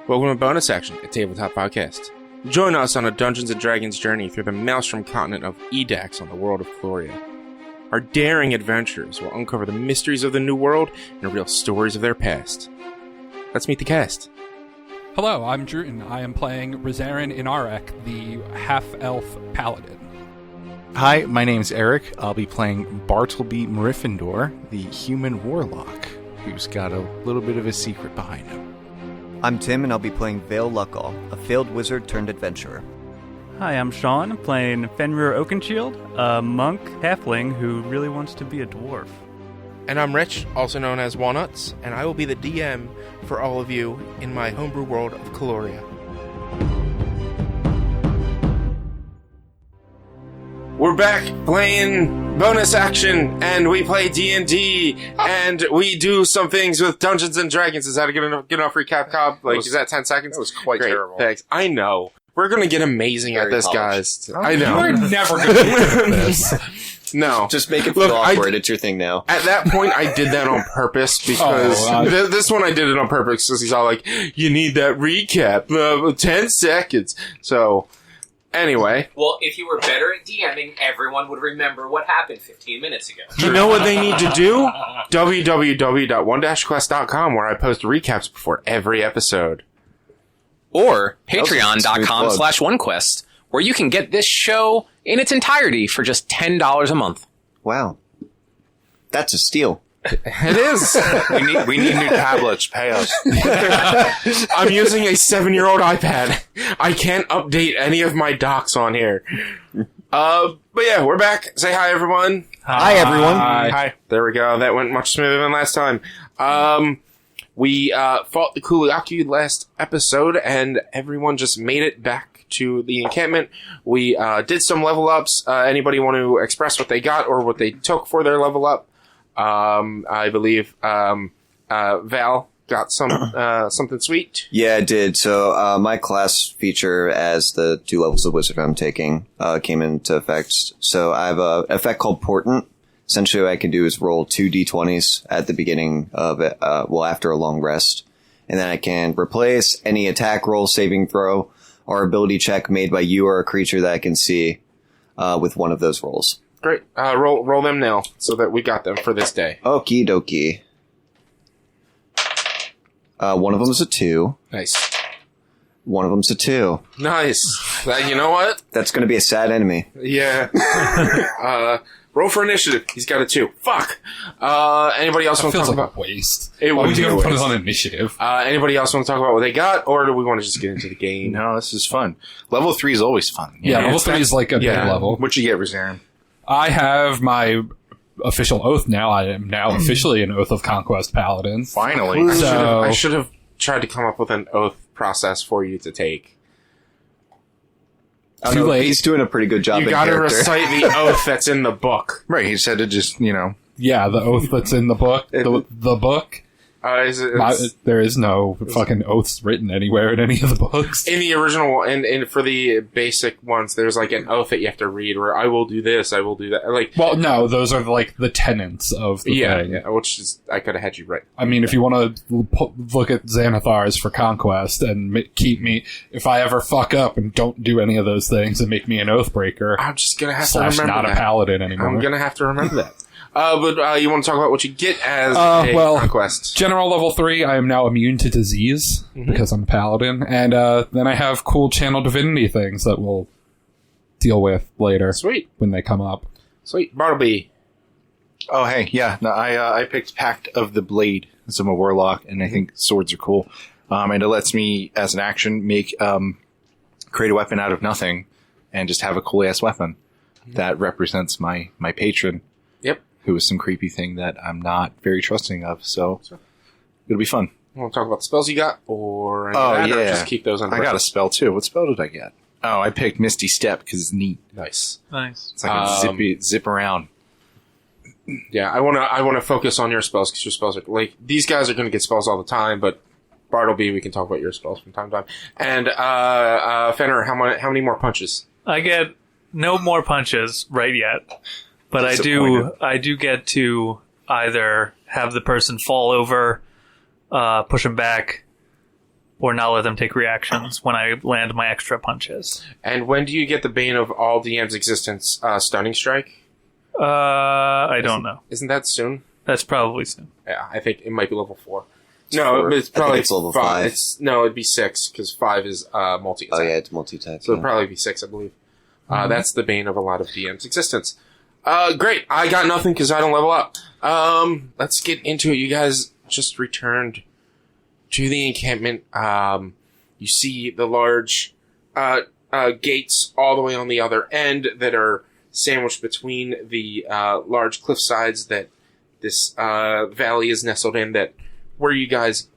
Welcome to Bonus Action, a tabletop podcast. Join us on a Dungeons & Dragons journey through the maelstrom continent of Edax on the world of Gloria. Our daring adventurers will uncover the mysteries of the New World and reveal stories of their past. Let's meet the cast. Hello, I'm Druten. I am playing Rizarin Inarek, the half-elf paladin. Hi, my name's Eric. I'll be playing Bartleby Meriffindor, the human warlock, who's got a little bit of a secret behind him. I'm Tim, and I'll be playing Vale Luckall, a failed wizard turned adventurer. Hi, I'm Sean, playing Fenrir Oakenshield, a monk halfling who really wants to be a dwarf. And I'm Rich, also known as Walnuts, and I will be the DM for all of you in my homebrew world of Caloria. We're back playing Bonus Action, and we play D&D, and we do some things with Dungeons & Dragons. Is that a good enough recap, Cobb? Is that 10 seconds? That was quite Great. terrible. Thanks. I know. We're going to get amazing at this, guys. I know. You are never going to do this. No. Just make it feel awkward. It's your thing now. At that point, I did that on purpose because this one I did it on purpose because he's all like, you need that recap, 10 seconds. So, anyway. Well, if you were better at DMing, everyone would remember what happened 15 minutes ago. You know what they need to do? www.one-quest.com, where I post recaps before every episode. Or patreon.com/onequest, where you can get this show in its entirety for just $10 a month. Wow. That's a steal. It is. we need new tablets. Pay us. I'm using a 7-year-old iPad. I can't update any of my docs on here. But yeah, we're back. Say hi, everyone. Hi, everyone. Hi. There we go. That went much smoother than last time. We fought the Kuliaku last episode, and everyone just made it back to the encampment. We did some level ups. Anybody want to express what they got or what they took for their level up? I believe Val got something sweet. Yeah, I did. So my class feature as the 2 levels of wizard I'm taking came into effect. So I have a effect called Portent. Essentially, what I can do is roll 2 d20s at the beginning of it, after a long rest. And then I can replace any attack roll, saving throw, or ability check made by you or a creature that I can see with one of those rolls. Great. Roll them now so that we got them for this day. Okie dokie. One of them is a 2. Nice. One of them's a 2. Nice. You know what? That's going to be a sad enemy. Yeah. Roll for initiative. He's got a 2. Fuck. Anybody else want to talk about? Waste. Why would you put it on initiative? Anybody else want to talk about what they got, or do we want to just get into the game? No, this is fun. Level 3 is always fun. Yeah, level 3 is like a big level. What'd you get, Rizarin? I have my official oath now. I am now officially an Oath of Conquest Paladin. Finally. I should have tried to come up with an oath process for you to take. Too late. He's doing a pretty good job. You gotta recite the oath that's in the book. Right, he said to just, Yeah, the oath that's in the book. The book. There is no fucking oaths written anywhere in any of the books. In the original, and for the basic ones, there's like an oath that you have to read where I will do this, I will do that. Well, no, those are like the tenets of the thing. Yeah, which is, I could have had you right. I mean, if you want to look at Xanathars for conquest and keep me, if I ever fuck up and don't do any of those things and make me an oath breaker, I'm just gonna have / to remember not that. a paladin anymore. I'm gonna have to remember that. But you want to talk about what you get as a conquest? General level 3, I am now immune to disease because I'm a paladin, and then I have cool channel divinity things that we'll deal with later. Sweet. When they come up. Sweet. Bartleby. Oh, hey, yeah. No, I picked Pact of the Blade, as I'm a warlock, and I think swords are cool. And it lets me, as an action, create a weapon out of nothing and just have a cool-ass weapon that represents my patron. Yep. Who is some creepy thing that I'm not very trusting of, so it'll be fun. You want to talk about the spells you got, or or just keep those under I got a spell, too. What spell did I get? Oh, I picked Misty Step, because it's neat. Nice. It's like a zip around. Yeah, I want to focus on your spells, because your spells are, these guys are going to get spells all the time, but Bartleby, we can talk about your spells from time to time. And, Fenrir, how many more punches? I get no more punches right yet, but I do get to either have the person fall over, push him back, or not let them take reactions when I land my extra punches. And when do you get the bane of all DM's existence, Stunning Strike? I don't know. Isn't that soon? That's probably soon. Yeah, I think it might be level 4. It's No, 4. it's I probably think it's level 5. No, it'd be 6 because 5 is multi-attack. Oh yeah, it's multi-attack. So Yeah. it'd probably be 6, I believe. That's the bane of a lot of DM's existence. Great. I got nothing because I don't level up. Let's get into it. You guys just returned to the encampment. You see the large gates all the way on the other end that are sandwiched between the large cliff sides that this valley is nestled in, that where you guys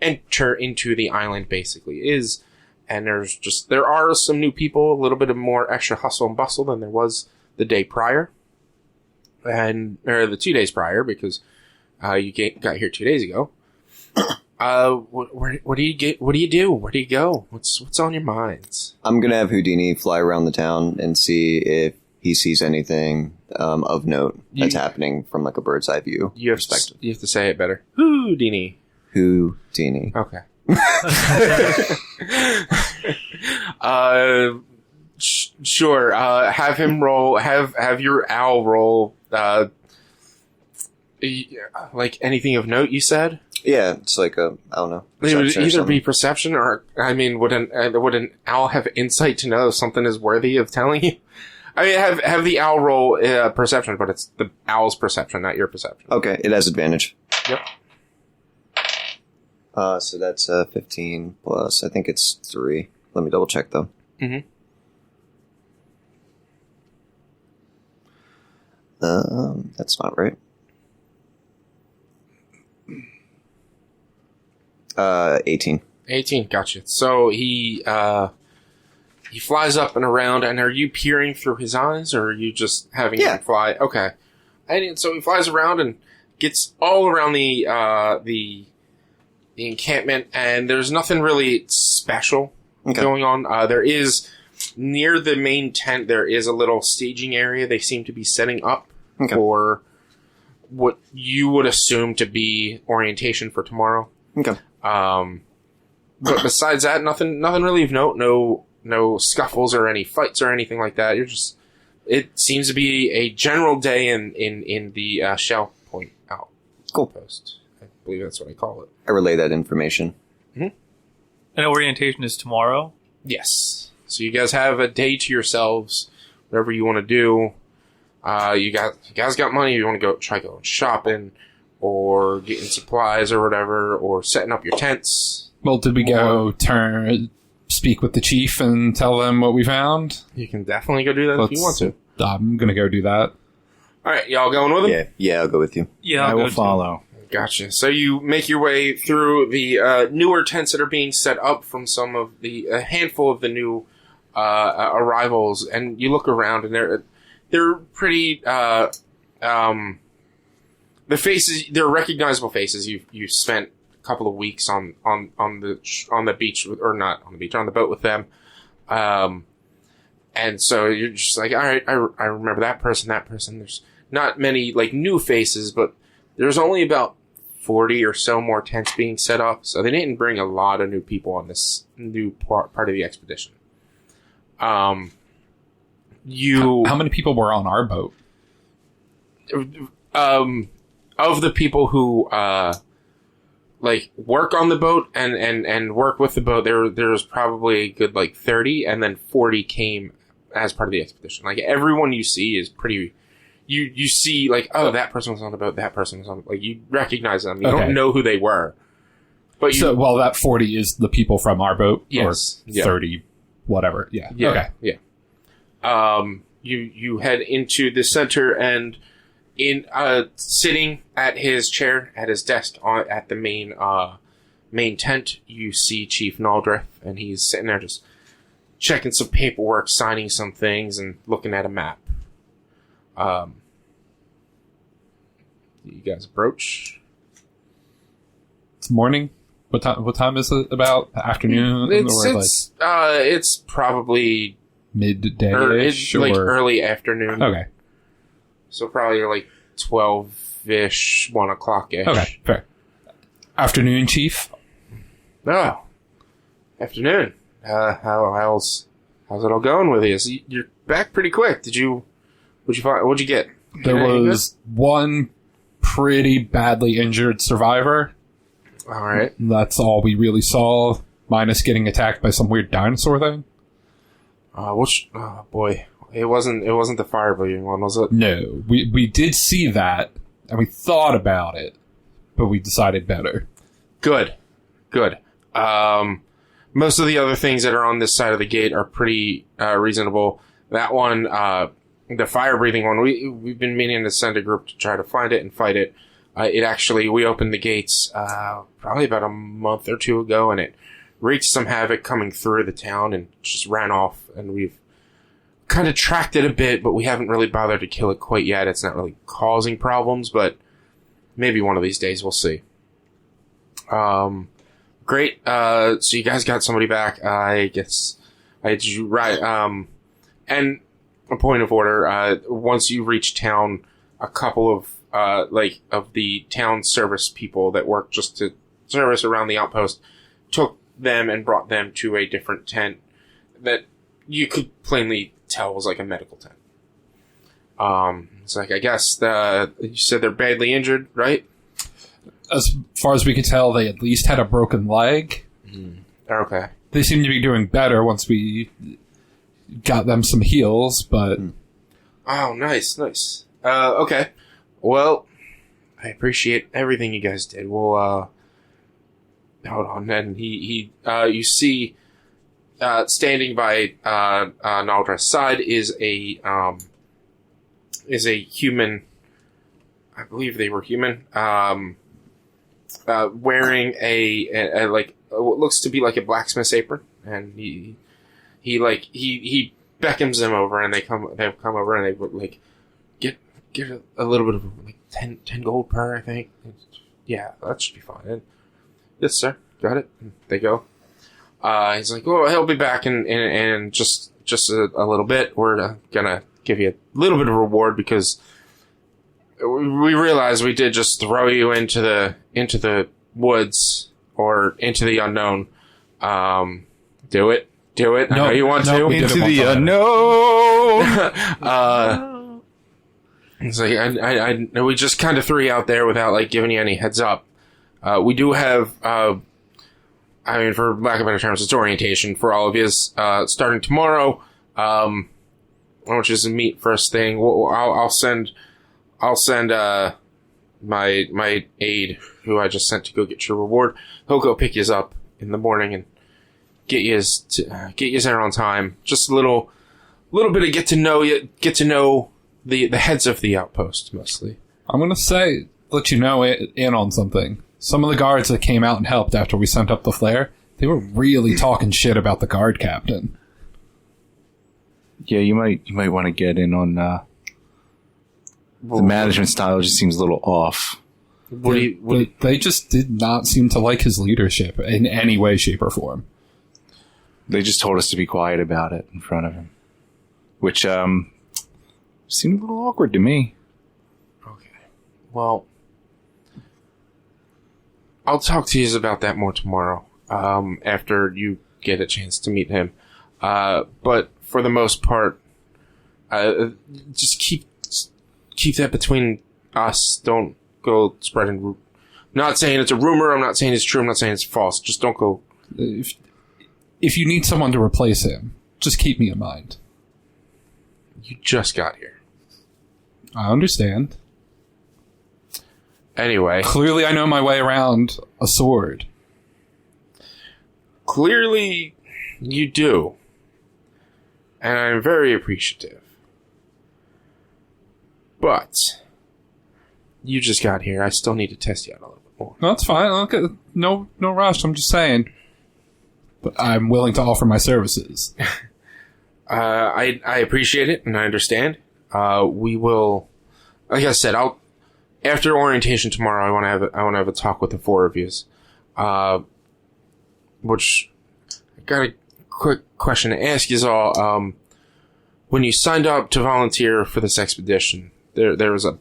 enter into the island basically is. And there are some new people, a little bit of more extra hustle and bustle than there was the day prior, or the 2 days prior, because you got here 2 days ago. What do you get? What do you do? Where do you go? What's on your minds? I'm gonna have Houdini fly around the town and see if he sees anything of note that's happening from like a bird's eye view perspective. You have to say it better. Houdini. Houdini. Okay. Sure. Have him roll. Have your owl roll. Like anything of note. You said. Yeah, it's like I don't know. It would perception or either something. be perception or, I mean, would an owl have insight to know if something is worthy of telling you? I mean, have the owl roll perception, but it's the owl's perception, not your perception. Okay, it has advantage. Yep. So that's 15 plus. I think it's 3. Let me double check though. Mm-hmm. That's not right. 18. 18, gotcha. So he flies up and around, and are you peering through his eyes, or are you just having him fly? Okay. And so he flies around and gets all around the encampment, and there's nothing really special going on. There is, near the main tent, there is a little staging area they seem to be setting up for what you would assume to be orientation for tomorrow. Okay. But besides that, nothing really of note. No scuffles or any fights or anything like that. It seems to be a general day in the Shalepoint outpost. I believe that's what I call it. I relay that information. And orientation is tomorrow? Yes. So you guys have a day to yourselves, whatever you want to do. You guys got money, you want to try going shopping, or getting supplies or whatever, or setting up your tents. Well, did we go speak with the chief and tell them what we found? You can definitely go do that if you want to. I'm going to go do that. All right, y'all going with him? Yeah, I'll go with you. Yeah, I will follow. Gotcha. So you make your way through the newer tents that are being set up from a handful of the new arrivals, and you look around, and they're pretty. The faces, they're recognizable faces. You spent a couple of weeks on the beach, or not on the beach, on the boat with them, and so you're just like, all right, I remember that person. There's not many like new faces, but there's only about 40 or so more tents being set up, so they didn't bring a lot of new people on this new part of the expedition. How many people were on our boat? Of the people who like work on the boat and work with the boat, there's probably a good like 30, and then 40 came as part of the expedition. Like everyone you see is pretty. You see like, oh, that person was on the boat, that person was on, like, you recognize them. You don't know who they were. But that 40 is the people from our boat? Yes. Or 30, whatever. Yeah. Okay. Yeah. You head into the center, and sitting at his chair, at his desk at the main tent, you see Chief Naldrith, and he's sitting there just checking some paperwork, signing some things, and looking at a map. You guys approach. It's morning. What time is it? About afternoon? It's probably midday-ish, like early afternoon. Okay. So probably like 12-ish, 1 o'clock-ish. Okay, fair. Afternoon, Chief. Oh, Afternoon. How's it all going with you? So you're back pretty quick. What'd you get? There was one pretty badly injured survivor. All right. That's all we really saw, minus getting attacked by some weird dinosaur thing. Oh boy, it wasn't the fire breathing one, was it? No, we did see that, and we thought about it, but we decided better. Good. Most of the other things that are on this side of the gate are pretty reasonable. That one, the fire-breathing one, we've been meaning to send a group to try to find it and fight it. We opened the gates probably about a month or two ago, and it wreaked some havoc coming through the town and just ran off. And we've kind of tracked it a bit, but we haven't really bothered to kill it quite yet. It's not really causing problems, but maybe one of these days we'll see. Great. So you guys got somebody back. I guess right. And a point of order. Once you reach town, a couple of of the town service people that work just to service around the outpost took them and brought them to a different tent that you could plainly tell was like a medical tent. It's like, I guess you said they're badly injured, right? As far as we could tell, they at least had a broken leg. Okay. They seem to be doing better once we got them some heals, but... Oh, nice. Okay. Well, I appreciate everything you guys did. We'll, hold on. And you see, standing by, Naldra's side is a human, I believe they were human, wearing a what looks to be like a blacksmith's apron, and he beckons them over, and they come over, and they would like get a little bit of like 10 gold per, I think. Yeah, that should be fine. And, yes, sir. Got it. And they go. He's like, well, he'll be back in just a little bit. We're gonna give you a little bit of reward because we realize we did just throw you into the woods or into the unknown. Do it. I know you want to. Into the unknown. It's like I know we just kind of threw you out there without like giving you any heads up. We do have, for lack of better terms, it's orientation for all of you. Starting tomorrow, which is a meet first thing. I'll send my aide, who I just sent to go get your reward. He'll go pick you up in the morning and get you there on time. Just a little bit of get to know the heads of the outpost mostly. I'm gonna let you know in on something. Some of the guards that came out and helped after we sent up the flare, they were really talking shit about the guard captain. Yeah, you might want to get in on the management style. Just seems a little off. They just did not seem to like his leadership in any way, shape, or form. They just told us to be quiet about it in front of him, which seemed a little awkward to me. Okay. Well, I'll talk to you about that more tomorrow, after you get a chance to meet him. But for the most part, just keep that between us. Don't go spreading. I'm not saying it's a rumor. I'm not saying it's true. I'm not saying it's false. Just don't go. If you need someone to replace him, just keep me in mind. You just got here. I understand. Anyway. Clearly I know my way around a sword. Clearly you do. And I'm very appreciative. But you just got here. I still need to test you out a little bit more. No, that's fine. Okay. No rush. I'm just saying. But I'm willing to offer my services. I appreciate it, and I understand. We will, like I said, after orientation tomorrow, I want to have a talk with the four of you. Which I got a quick question to ask you all. When you signed up to volunteer for this expedition, there was a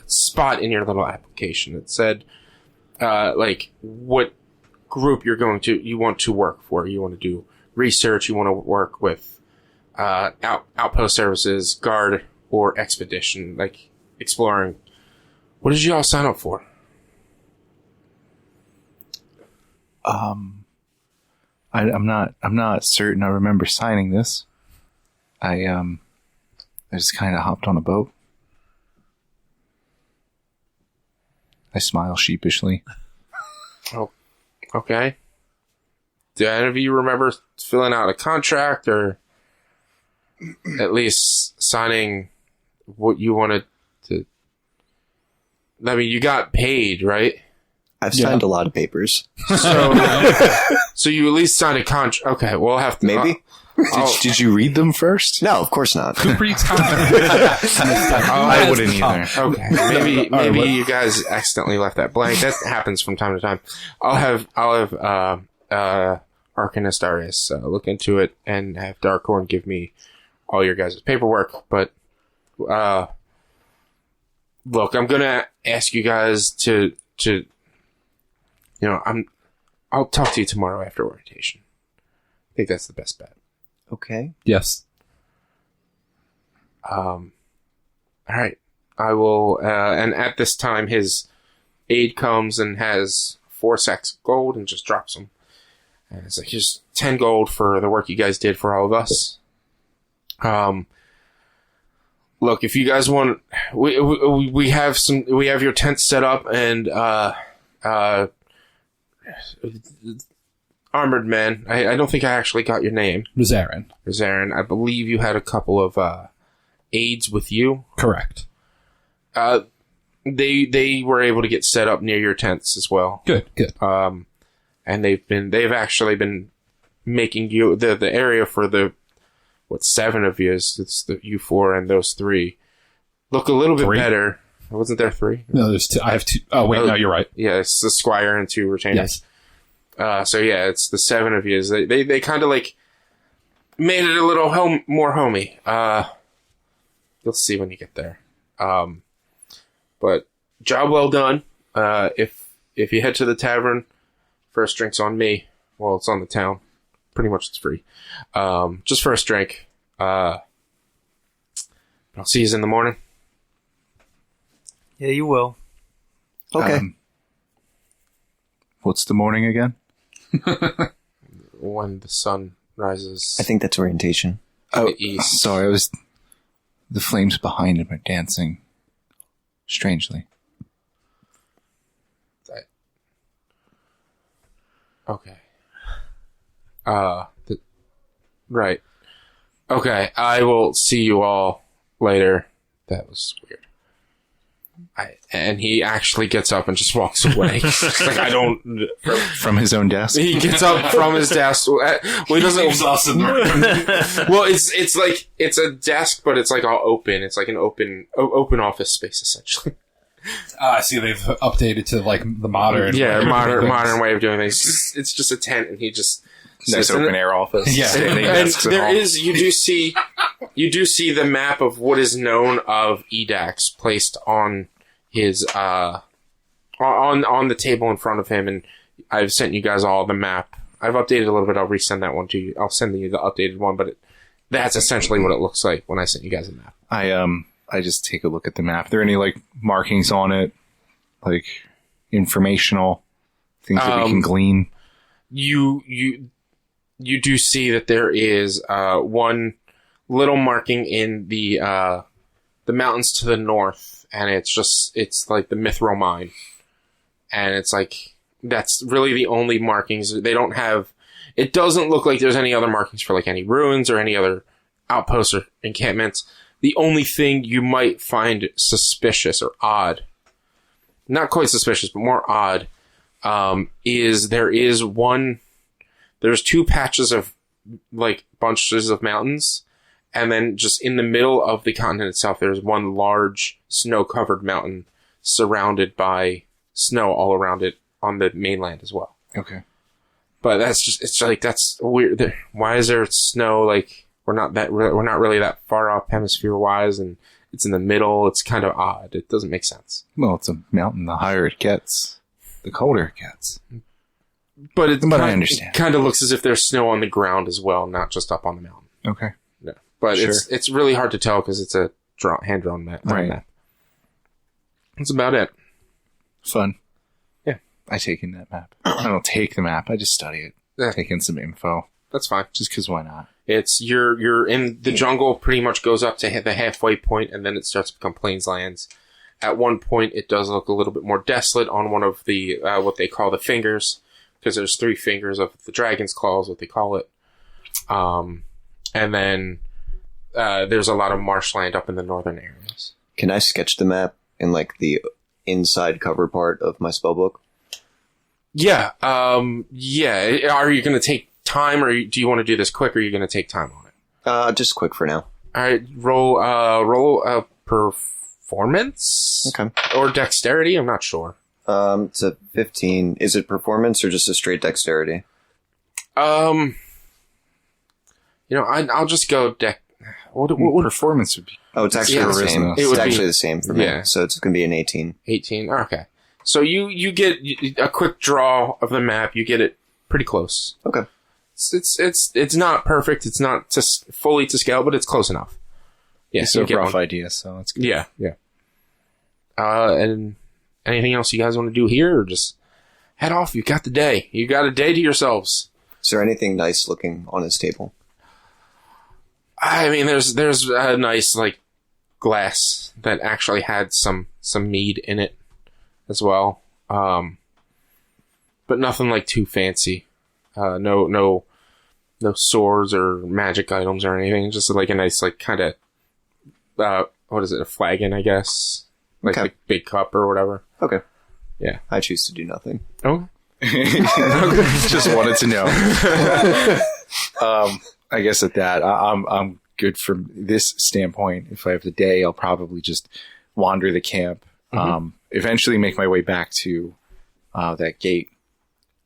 spot in your little application that said, what group you want to work for. You want to do research. You want to work with outpost services, guard, or expedition, like exploring. What did you all sign up for? I'm not certain. I remember signing this. I just kind of hopped on a boat. I smile sheepishly. Oh, okay. Do any of you remember filling out a contract or at least signing what you wanted to? I mean, you got paid, right? I've signed a lot of papers. So you at least signed a contract. Okay, we'll have to. Maybe. Did you read them first? No, of course not. Who reads contracts? I wouldn't either. Okay, maybe you guys accidentally left that blank. That happens from time to time. I'll have Arcanist Arius look into it and have Darkhorn give me all your guys' paperwork. But look, I'm gonna ask you guys to I'll talk to you tomorrow after orientation. I think that's the best bet. Okay. Yes. All right. I will, and at this time, his aide comes and has 4 sacks of gold and just drops them. And it's like, here's 10 gold for the work you guys did for all of us. Look, if you guys want, we have your tent set up and, Armored Man. I don't think I actually got your name. Zarin. I believe you had a couple of aides with you. Correct. They were able to get set up near your tents as well. Good. And they've actually been making you the area for the 7 of you. It's you 4 and those 3 look a little bit better. Wasn't there 3? No, there's 2. I have 2. Oh wait, no, you're right. Yeah, it's the squire and 2 retainers. Yes. So yeah, it's the 7 of you. They kind of like made it a little more homey. You'll see when you get there. But job well done. If you head to the tavern, first drink's on me. Well, it's on the town. Pretty much it's free. Just first drink. I'll see you in the morning. Yeah, you will. Okay. What's the morning again? When the sun rises. I think that's orientation. Oh, the east. sorry. The flames behind him are dancing strangely. Okay. Right. Okay, I will see you all later. That was weird. And he actually gets up and just walks away. Like, I don't... From his own desk? He gets up from his desk. Well, he doesn't... Well, it's like, it's a desk, but it's like all open. It's like an open office space, essentially. I see they've updated to like the modern... Yeah, modern way of doing things. It's just a tent, and he just... Nice open air office. Yeah. And there is, you do see the map of what is known of Edax placed on his, on the table in front of him, and I've sent you guys all the map. I've updated a little bit. I'll resend that one to you. I'll send you the updated one, but that's essentially what it looks like when I sent you guys a map. I just take a look at the map. Are there any like markings on it, like informational things that we can glean? You do see that there is one little marking in the mountains to the north, and it's like the Mithril mine, and it's like that's really the only markings. They don't have. It doesn't look like there's any other markings for like any ruins or any other outposts or encampments. The only thing you might find suspicious or odd, not quite suspicious, but more odd, is there's 2 patches of like bunches of mountains, and then just in the middle of the continent itself, there's one large snow-covered mountain surrounded by snow all around it on the mainland as well. Okay. But it's like, that's weird. Why is there snow? Like, we're not really that far off hemisphere-wise, and it's in the middle. It's kind of odd. It doesn't make sense. Well, it's a mountain. The higher it gets, the colder it gets. But I understand. Kind of looks as if there's snow on the ground as well, not just up on the mountain. Okay. No, but Sure. it's really hard to tell because it's a hand-drawn map. Right. That's about it. Fun. Yeah. I take in that map. I don't take the map. I just study it. Yeah. Take in some info. That's fine. Just because why not? It's you're in the jungle. Pretty much goes up to the halfway point, and then it starts to become plains lands. At one point, it does look a little bit more desolate on one of the what they call the fingers, because there's 3 fingers of the dragon's claws, what they call it. And then there's a lot of marshland up in the northern areas. Can I sketch the map in like the inside cover part of my spellbook? Yeah. Yeah. Are you going to take time, or do you want to do this quick, or are you going to take time on it? Just quick for now. All right. Roll a performance. Okay. Or dexterity. I'm not sure. It's a 15. Is it performance or just a straight dexterity? I'll just go what Performance would be... Oh, it's actually Yeah, the same. charisma. It's would actually be- the same for me. yeah. So it's going to be an 18. 18. Okay. So you get a quick draw of the map. You get it pretty close. Okay. It's not perfect. It's not fully to scale, but it's close enough. Yeah. It's you a get rough one. idea, so it's good. Yeah. Yeah. And anything else you guys want to do here, or just head off? You got the day. You got a day to yourselves. Is there anything nice looking on his table? I mean, there's a nice like glass that actually had some mead in it as well, but nothing like too fancy. No swords or magic items or anything. Just like a nice like kind of what is it? A flagon, I guess. Like Okay. a big cup or whatever. Okay. Yeah. I choose to do nothing. Okay. Just wanted to know. I guess at that, I'm good from this standpoint. If I have the day, I'll probably just wander the camp. Eventually make my way back to that gate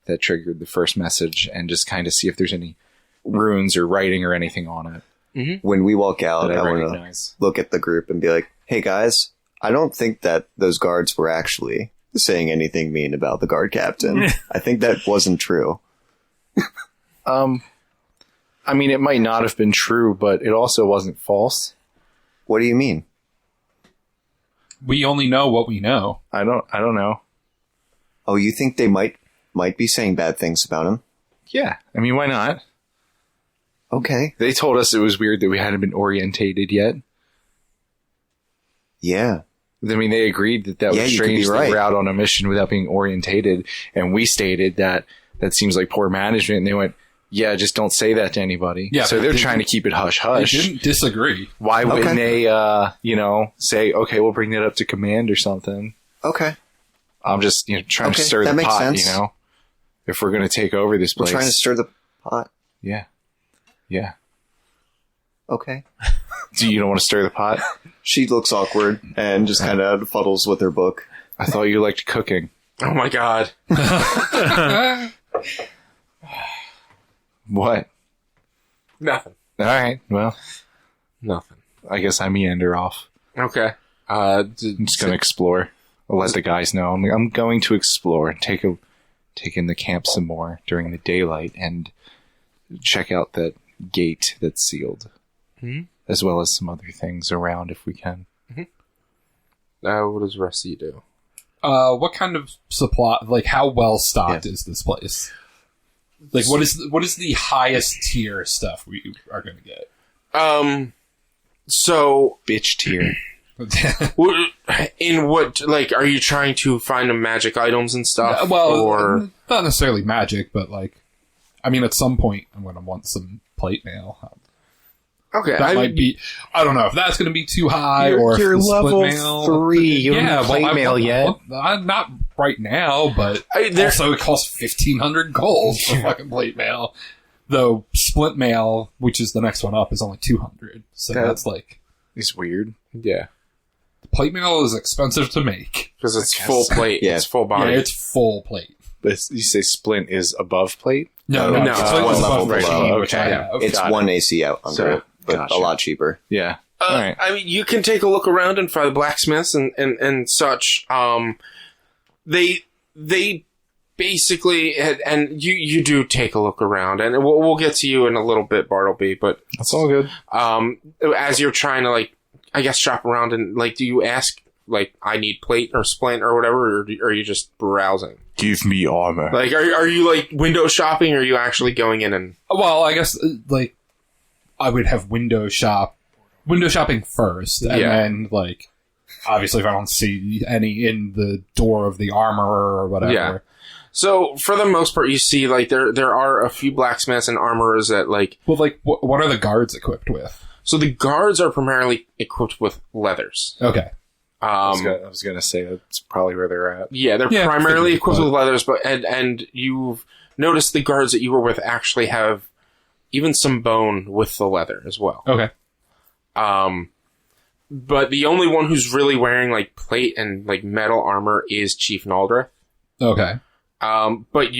that triggered the first message, and just kind of see if there's any runes or writing or anything on it When we walk out, that I I want to recognize. look at the group and be like, hey guys, I don't think that those guards were actually saying anything mean about the guard captain. I think that wasn't true. I mean, it might not have been true, but it also wasn't false. What do you mean? We only know what we know. I don't know. Oh, you think they might be saying bad things about him? Yeah, I mean, why not? Okay. They told us it was weird that we hadn't been orientated yet. Yeah. I mean, they agreed that Yeah, was you could be strange that right. we're out on a mission without being orientated, and we stated that seems like poor management, and they went, yeah, just don't say that to anybody. Yeah, so but they're they- trying to keep it I hush-hush. didn't disagree. Why wouldn't Okay. they, say, okay, we'll bring that up to command or something? Okay. I'm just, trying to Okay, stir that the makes pot, sense. if we're going to take over this We're place. trying to stir the pot. Yeah. Yeah. Okay. Do you don't want to stir the pot? She looks awkward and just kind of fuddles with her book. I thought you liked cooking. Oh my god. What? Nothing. All right. Well, Nothing. I guess I meander off. Okay. I'm just going to explore. I'll let the guys know. I'm going to explore, take in the camp some more during the daylight, and check out that gate that's sealed, as well as some other things around if we can. What does the rest of you do? What kind of supply? Like, how well stocked is this place? Like, what is the highest tier stuff we are going to get? So Bitch tier. in what, like, are you trying to find the magic items and stuff? Well, or not necessarily magic, but like, I mean, at some point, I'm going to want some plate mail. okay, That might be. I don't know if that's going to be too high or if You're the split level mail. 3. You don't have plate mail yet. Not right now, but there- also it costs 1,500 gold for fucking plate mail. Though split mail, which is the next one up, is only 200. So that's like It's weird. yeah, plate mail is expensive to make. because it's full plate. Yeah. It's full Yeah, body. it's full plate. But you say splint is above plate? No, no, no, it's split one is level above 13, below. which Okay. I have. It's Got it. one AC out under So, it, but gotcha. a lot cheaper. Yeah. All right. I mean, you can take a look around and find blacksmiths and such. They basically, and you do take a look around, and we'll get to you in a little bit, Bartleby, but That's all good. as you're trying to, like, I guess shop around, and, like, do you ask, like, I need plate or splint or whatever, or are you just browsing? Give me armor. Like, are you, like, window shopping, or are you actually going in and... Well, I guess, like, I would have window shopping first, and then, like, obviously if I don't see any in the door of the armorer or whatever. Yeah. So, for the most part, you see, like, there are a few blacksmiths and armorers that, like... Well, like, what are the guards equipped with? So, the guards are primarily equipped with leathers. Okay. I was gonna say that's probably where they're at. Yeah, they're primarily equipped with leathers, but and you've noticed the guards that you were with actually have even some bone with the leather as well. Okay. But the only one who's really wearing, like, plate and, like, metal armor is Chief Naldrith. Okay. But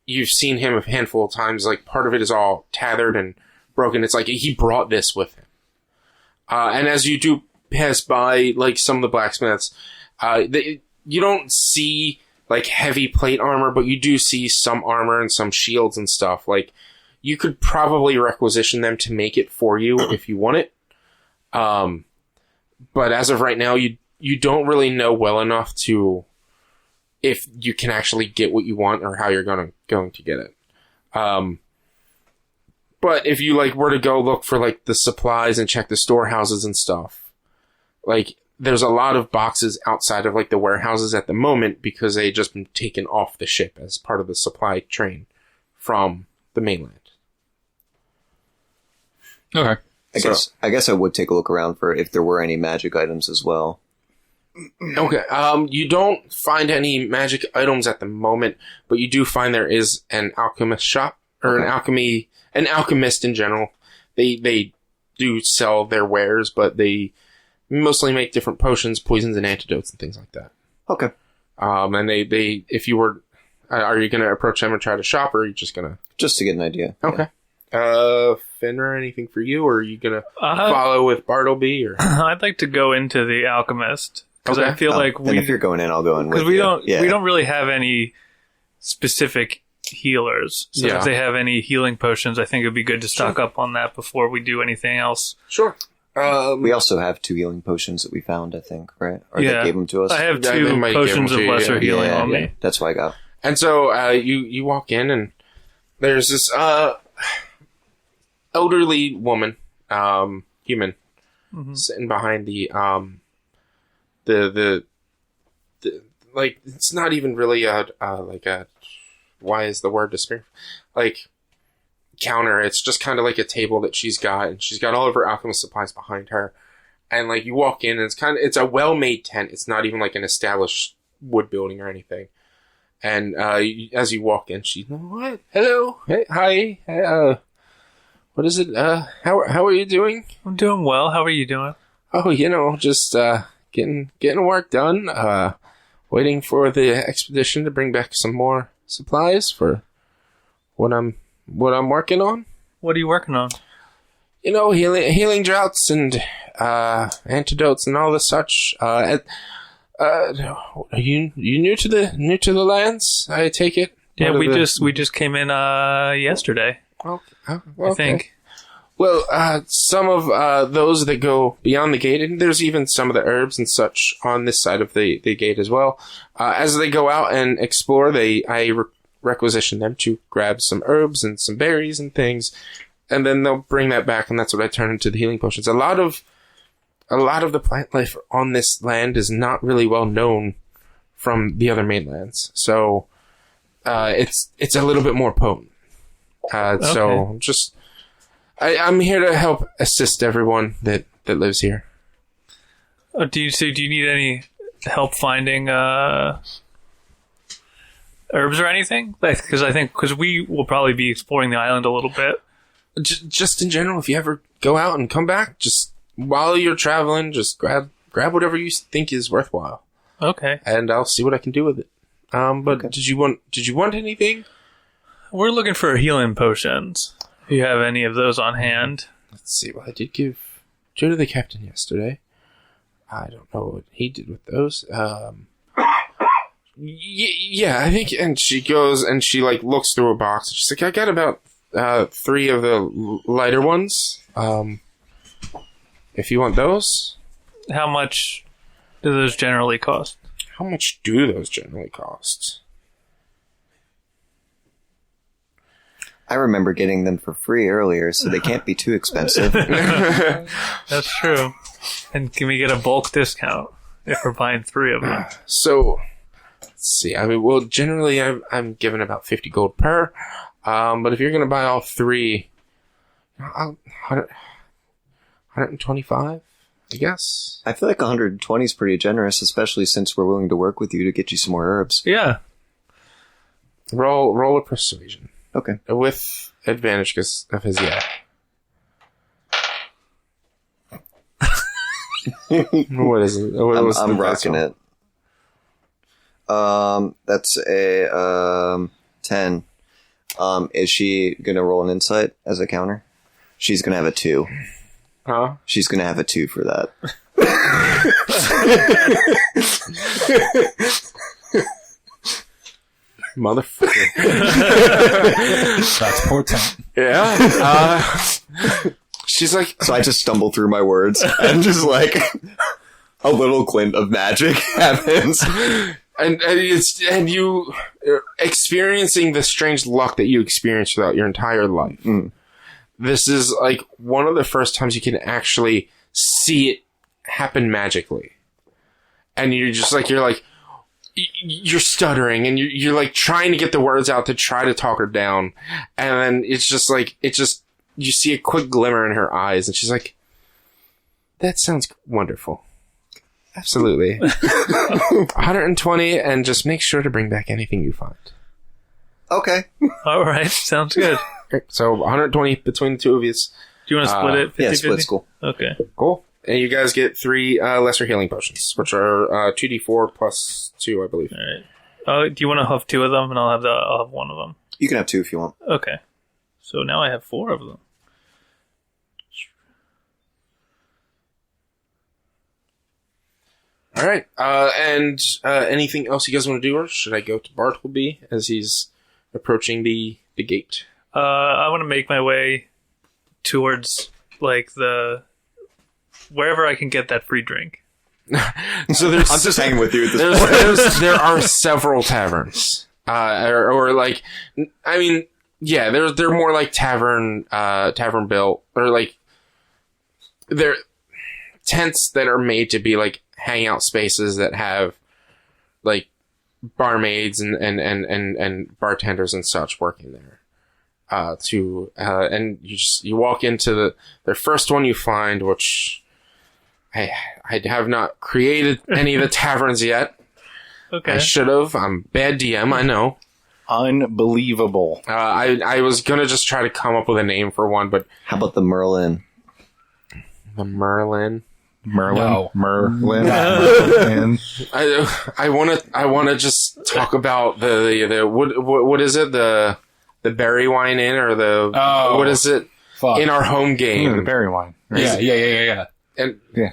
you've seen him a handful of times. Like, part of it is all tethered and broken. It's like he brought this with him. And as you do pass by, like, some of the blacksmiths, you don't see, like, heavy plate armor, but you do see some armor and some shields and stuff. Like, you could probably requisition them to make it for you if you want it. But as of right now, you don't really know well enough to if you can actually get what you want or how you're going to get it. But if you, like, were to go look for, like, the supplies and check the storehouses and stuff, like, there's a lot of boxes outside of, like, the warehouses at the moment because they just been taken off the ship as part of the supply train from the mainland. Okay. I guess I would take a look around for if there were any magic items as well. Okay. You don't find any magic items at the moment, but you do find there is an alchemist shop or an alchemist in general. They do sell their wares, but they mostly make different potions, poisons, and antidotes and things like that. Okay. And they if you were, are you going to approach them and try to shop, or are you just going to? Just to get an idea. Okay. Fenrir, anything for you, or are you going to follow with Bartleby? Or I'd like to go into the alchemist because I feel like if you're going in, I'll go in with we you. we don't really have any specific healers. So if they have any healing potions, I think it'd be good to stock up on that before we do anything else. Sure. We also have 2 healing potions that we found, I think, right? Or they gave them to us. I have They 2 might potions give of them to you, lesser healing on me. That's what I got. And so you walk in, and there's this elderly woman, human, sitting behind the like, it's not even really why is the word despair? Like, counter. It's just kind of like a table that she's got, and she's got all of her alchemist supplies behind her. And, like, you walk in, and it's a well-made tent. It's not even like an established wood building or anything. And as you walk in, she's, what? Hello? Hey, hi. Hey, what is it? How are you doing? I'm doing well. How are you doing? Oh, just getting work done. Waiting for the expedition to bring back some more supplies for what I'm working on. What are you working on? Healing droughts and antidotes and all the such. Are you new to the lands? I take it. Yeah, we just came in yesterday. Okay. I think. Well, some of those that go beyond the gate, and there's even some of the herbs and such on this side of the gate as well. As they go out and explore, I requisition them to grab some herbs and some berries and things, and then they'll bring that back, and that's what I turn into the healing potions. A lot of the plant life on this land is not really well known from the other mainlands, so it's a little bit more potent. So just I'm here to help assist everyone that lives here. Do you need any help finding herbs or anything? Because we will probably be exploring the island a little bit. Just in general, if you ever go out and come back, just while you're traveling, just grab whatever you think is worthwhile. Okay. And I'll see what I can do with it. But did you want anything? We're looking for healing potions. If you have any of those on hand. Let's see. Well, I did give Joe to the captain yesterday. I don't know what he did with those. Yeah, I think, and she goes and she like looks through a box. She's like, I got about 3 of the lighter ones. If you want those. How much do those generally cost? How much do those generally cost? I remember getting them for free earlier, so they can't be too expensive. That's true. And can we get a bulk discount if we're buying 3 of them? So, let's see. I mean, well, generally I'm given about 50 gold per. But if you're going to buy all 3, 125, I guess. I feel like 120 is pretty generous, especially since we're willing to work with you to get you some more herbs. Yeah. Roll a persuasion. Okay. With advantage because of his What is it? I'm rocking it. That's a 10. Is she gonna roll an insight as a counter? She's gonna have a 2. Huh? She's gonna have a 2 for that. Motherfucker. That's portent. Yeah. She's like, So I just stumble through my words and just like a little glint of magic happens. and you experiencing the strange luck that you experienced throughout your entire life. Mm. This is like one of the first times you can actually see it happen magically. And you're stuttering and you're like trying to get the words out to try to talk her down. And then you see a quick glimmer in her eyes and she's like, that sounds wonderful. Absolutely. 120 and just make sure to bring back anything you find. Okay. All right. Sounds good. Okay, so 120 between the two of you. Do you want to split it? 50/50? Yeah, split's cool. Okay. Cool. And you guys get 3 lesser healing potions, which are 2d4 plus 2, I believe. All right. Do you want to have 2 of them, and I'll have 1 of them? You can have 2 if you want. Okay. So now I have 4 of them. All right. And anything else you guys want to do, or should I go to Bartleby as he's approaching the gate? I want to make my way towards like wherever I can get that free drink. So there's I'm just hanging with you at this point. there are several taverns, or like, I mean, yeah, they're more like tavern built, or like they're tents that are made to be like hangout spaces that have like barmaids and bartenders and such working there. And you walk into the first one you find, which I have not created any of the taverns yet. Okay. I should have. I'm bad DM, I know. Unbelievable. I was gonna just try to come up with a name for one, but How about the Merlin? the Merlin. No. Merlin. I wanna just talk about the what is it, the Berry Wine Inn, or what is it Fuck. in our home game? The berry wine. Right? Yeah. And Yeah.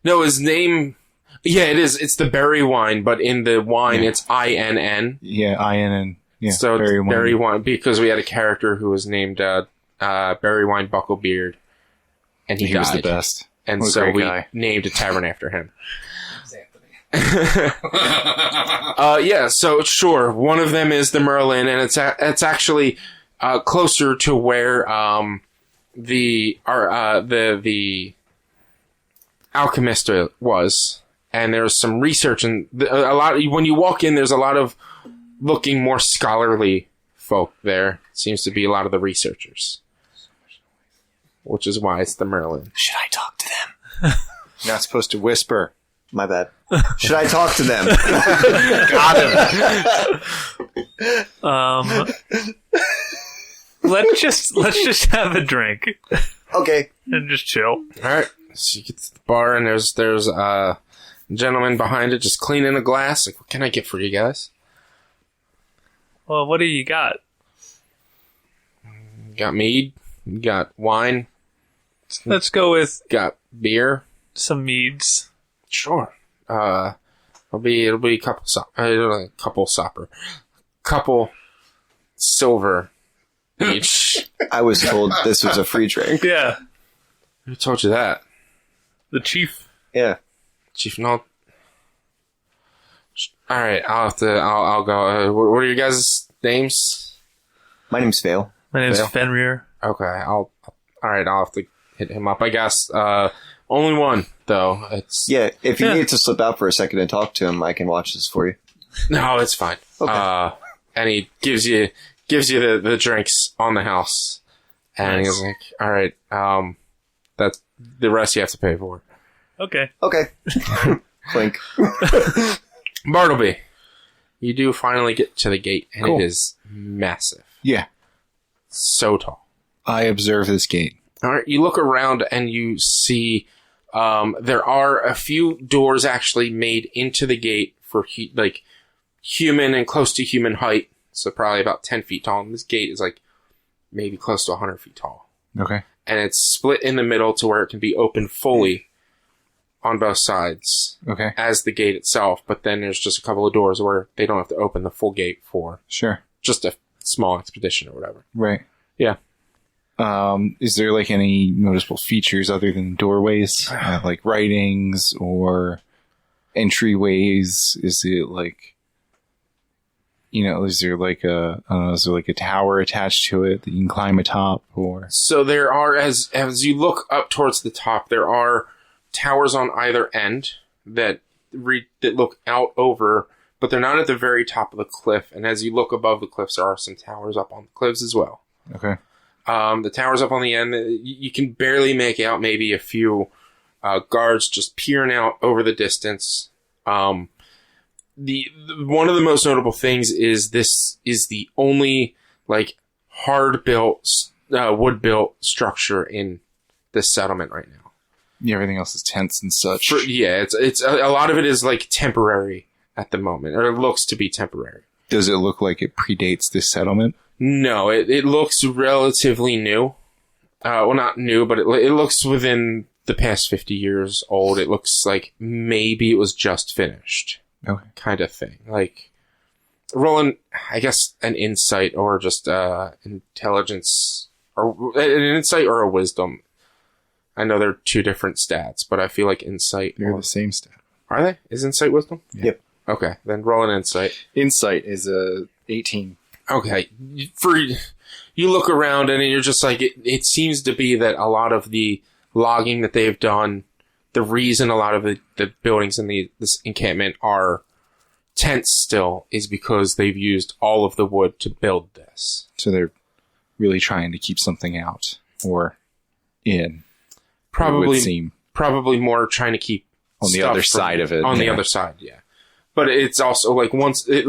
no, his name. Yeah, it is. It's the Berry Wine, but in the wine, it's INN. Yeah, INN. Yeah, So berry wine. Berry Wine, because we had a character who was named Berry Wine Bucklebeard, and he was died. the best. And What a so great we guy. named a tavern after him. Yeah, so sure, one of them is the Merlin, and it's actually closer to where the alchemist was, and there's some research and a lot. When you walk in, there's a lot of looking more scholarly folk there. Seems to be a lot of the researchers, which is why it's the Merlin. Should I talk to them? You're not supposed to whisper. My bad. Should I talk to them? Got him. Let's just have a drink Okay. and just chill. All right, so you get to the bar, and there's a gentleman behind it just cleaning a glass. Like, what can I get for you guys? Well, what do you got? You got mead, you got wine, Let's go with got beer. some meads. Sure. It'll be a couple silver each. I was told this was a free drink. Yeah. Who told you that? The chief. Yeah. Chief Null. All right, I'll go. What are your guys' names? My name's Vale. My name's Vale? Fenrir. Okay, I'll have to hit him up, I guess. Only one though. Yeah, if you need to slip out for a second and talk to him, I can watch this for you. No, it's fine. Okay. And he gives you the drinks on the house, and he's like, "All right, that's the rest you have to pay for." Okay. Okay. Clink. Bartleby, you do finally get to the gate, and Cool. it is massive, Yeah. so tall. I observe this gate. All right, you look around and you see there are a few doors actually made into the gate for human and close to human height, so probably about 10 feet tall. And this gate is like maybe close to 100 feet tall. Okay. And it's split in the middle to where it can be opened fully on both sides Okay. as the gate itself, but then there's just a couple of doors where they don't have to open the full gate for Sure. just a small expedition or whatever. Right. Yeah. Is there like any noticeable features other than doorways, like writings or entryways? Is it like, is there like is there like a tower attached to it that you can climb atop, or? So there are, as you look up towards the top, there are towers on either end that look out over, but they're not at the very top of the cliff. And as you look above the cliffs, there are some towers up on the cliffs as well. Okay. The towers up on the end, you can barely make out maybe a few guards just peering out over the distance. One of the most notable things is this is the only hard built, wood built structure in this settlement right now. Yeah, everything else is tents and such. It's a lot of it is temporary at the moment, or it looks to be temporary. Does it look like it predates this settlement? No, it looks relatively new. Well, not new, but it looks within the past 50 years old. It looks like maybe it was just finished. Okay. Kind of thing. Rolling, I guess, an insight or just intelligence, or an insight or a wisdom. I know they're two different stats, but I feel like insight. They're the same stat. Are they? Is insight wisdom? Yep. Okay, then roll an insight. Insight is 18. Okay, you look around and you're just like, it seems to be that a lot of the logging that they've done, the reason a lot of the buildings in this encampment are tents still is because they've used all of the wood to build this. So they're really trying to keep something out or in. Probably, it would seem. Probably more trying to keep on the other side of it. On the other side, yeah. But it's also once it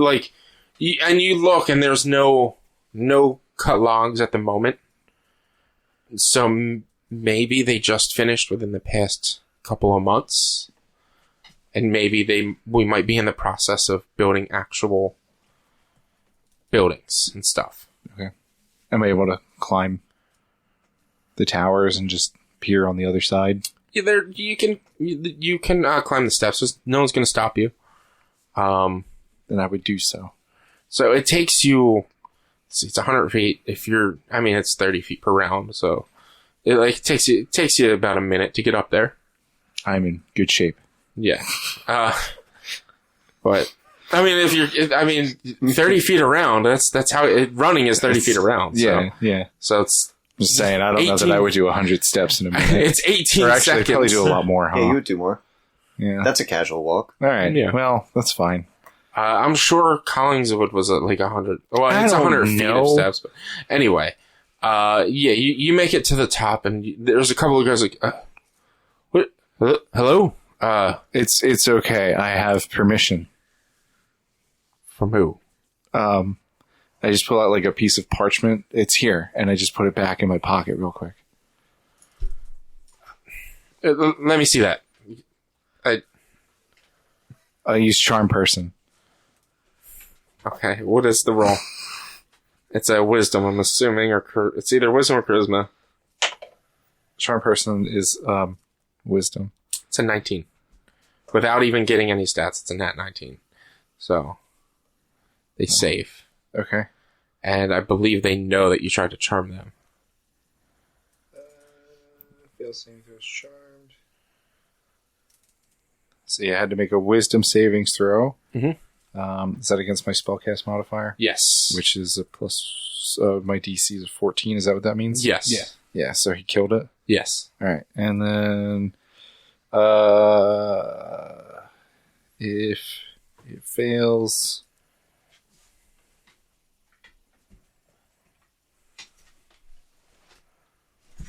you look and there's no cut logs at the moment. So maybe they just finished within the past couple of months, and maybe we might be in the process of building actual buildings and stuff. Okay. Am I able to climb the towers and just peer on the other side? Yeah, you can climb the steps. No one's going to stop you. Then I would do so. So it takes you, it's 100 feet. It's 30 feet per round. So it takes you about a minute to get up there. I'm in good shape. Yeah. But 30 feet around, that's how running is 30 feet around. So. Yeah. So it's Just saying, I don't know that I would do 100 steps in a minute. It's 18 or actually, seconds. I'd probably do a lot more, huh? Yeah, you would do more. Yeah. That's a casual walk. All right. Yeah. Well, that's fine. I'm sure Collingswood was at 100. Well, it's 100 feet of steps. But anyway, you make it to the top, and there's a couple of guys what? Hello? It's okay. I have permission. From who? I just pull out a piece of parchment. It's here, and I just put it back in my pocket real quick. Let me see that. I use charm person. Okay, what is the roll? It's a wisdom, I'm assuming, or it's either wisdom or charisma. Charm person is wisdom. It's a 19. without even getting any stats. It's a nat 19. So they save. Okay. And I believe they know that you tried to charm them. Fail saving throws charmed. So I had to make a wisdom savings throw. Mm-hmm. Is that against my spellcast modifier? Yes. Which is a plus. My DC is a 14. Is that what that means? Yes. Yeah. Yeah. So he killed it. Yes. All right, and then if it fails.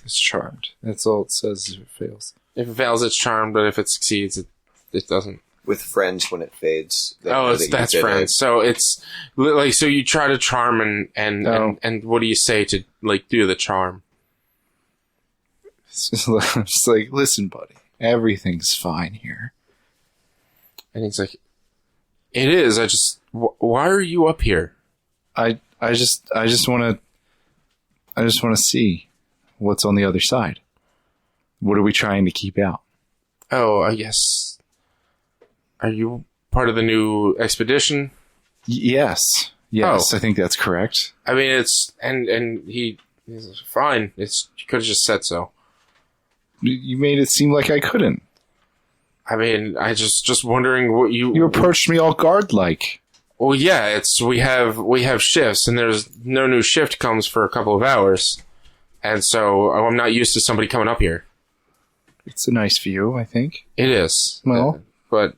It's charmed. That's all it says if it fails. If it fails, it's charmed, but if it succeeds, it doesn't. With friends, when it fades. they Oh, know that you that's did friends. it. So it's like, so you try to charm and what do you say to like do the charm? It's just like, listen, buddy, everything's fine here. And he's like, it is. I just, why are you up here? I just want to see what's on the other side. What are we trying to keep out? Oh, I guess. Are you part of the new expedition? Yes. Oh. I think that's correct. I mean, it's and he's fine. It's you could have just said so. You made it seem like I couldn't. I mean, I just wondering what You approached me all guard-like. Well, yeah, it's we have shifts, and there's no new shift comes for a couple of hours, and so I'm not used to somebody coming up here. It's a nice view, I think. It is. Well. But